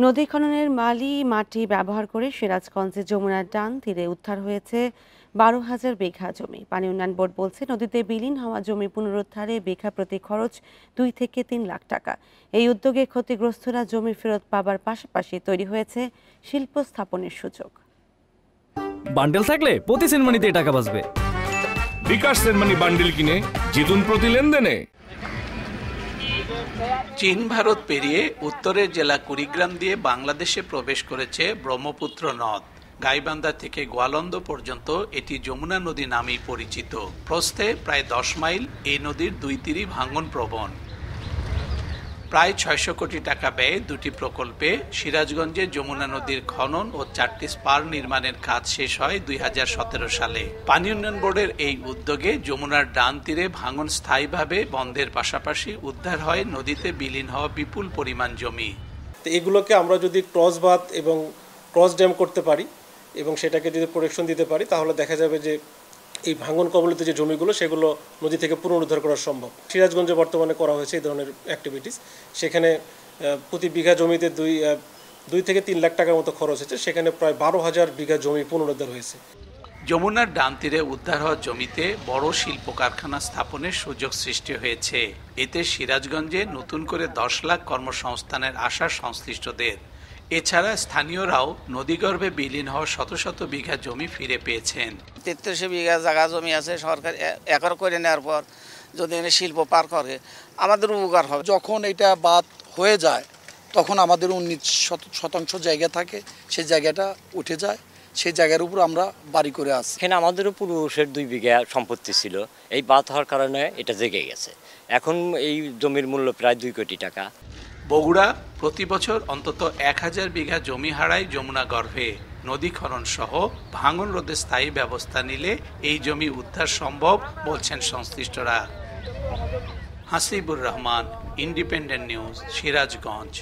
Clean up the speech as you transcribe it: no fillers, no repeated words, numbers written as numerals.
নদী খননের মালি মাটি ব্যবহার করে সিরাজগঞ্জে যমুনার ডান তীরে উদ্ধার হয়েছে 12,000 বিঘা জমি। পানি উন্নয়ন বোর্ড বলছে, নদীতে বিলীন হওয়া জমি পুনরুদ্ধারে বিঘা প্রতি খরচ 2 থেকে 3 লাখ টাকা। এই উদ্যোগে ক্ষতিগ্রস্তরা জমি ফেরত পাবার পাশাপাশি তৈরি হয়েছে শিল্প স্থাপনের সুযোগ। বান্ডেল থাকলে প্রতি সেনমানিতে টাকা বাঁচবে। বিকাশ সেনমানি বান্ডেল কিনে জিতুন প্রতি লেনদেনে। চীন ভারত পেরিয়ে উত্তরের জেলা কুড়িগ্রাম দিয়ে বাংলাদেশে প্রবেশ করেছে ব্রহ্মপুত্র নদ। গাইবান্ধা থেকে গোয়ালন্দ পর্যন্ত এটি যমুনা নদী নামেই পরিচিত। প্রস্থে প্রায় 10 মাইল, এই নদীর দুই তীরই ভাঙন প্রবণ। প্রায় 600 কোটি টাকা ব্যয়ে দুটি প্রকল্পে সিরাজগঞ্জে যমুনা নদীর খনন ও 4টি স্পার নির্মাণের কাজ শেষ হয় 2017 সালে। পানি উন্নয়ন বোর্ডের এই উদ্যোগে যমুনার ডান তীরে ভাঙন স্থায়ীভাবে বন্ধের পাশাপাশি উদ্ধার হয় নদীতে বিলীন হওয়া বিপুল পরিমাণ জমি। এগুলোকে আমরা যদি ক্রস বাঁধ এবং ক্রস ড্যাম করতে পারি এবং সেটাকে যদি প্রোটেকশন দিতে পারি, তাহলে দেখা যাবে যে এই ভাঙন কবলিত যে জমিগুলো সেগুলো নদী থেকে পুনরুদ্ধার করা সম্ভব। সিরাজগঞ্জে বর্তমানে করা হয়েছে এই ধরনের অ্যাক্টিভিটিস। সেখানে প্রতি বিঘা জমিতে 2 থেকে 3 লাখ টাকার মতো খরচ হয়েছে। সেখানে প্রায় 12,000 বিঘা জমি পুনরুদ্ধার হয়েছে। যমুনার ডান তীরে উদ্ধার হওয়া জমিতে বড় শিল্প কারখানা স্থাপনের সুযোগ সৃষ্টি হয়েছে। এতে সিরাজগঞ্জে নতুন করে 10 লাখ কর্মসংস্থানের আশা সংশ্লিষ্টদের। এছাড়া স্থানীয়রাও নদীগর্ভে বিলীন হওয়া শত শত বিঘা জমি ফিরে পেয়েছেন। 33 বিঘা জায়গা জমি আছে, সরকার একর করে নেওয়ার পর যদি এনে শিল্প পার করে আমাদের উপকার হবে। যখন এটা বাদ হয়ে যায় তখন আমাদের 19% জায়গা থাকে, সেই জায়গাটা উঠে যায়, সেই জায়গার উপর আমরা বাড়ি করে আসি। এখানে আমাদেরও পূর্বপুরুষের 2 বিঘা সম্পত্তি ছিল, এই বাদ হওয়ার কারণে এটা জেগে গেছে। এখন এই জমির মূল্য প্রায় 2 কোটি টাকা। বগুড়া প্রতি বছর অন্তত 1000 বিঘা জমি হারায় যমুনা গর্ভে। নদী খনন সহ ভাঙন রোধে স্থায়ী ব্যবস্থা নিলে এই জমি উদ্ধার সম্ভব বলছেন সংশ্লিষ্টরা। Hasibur Rahman, independent news, Sirajganj.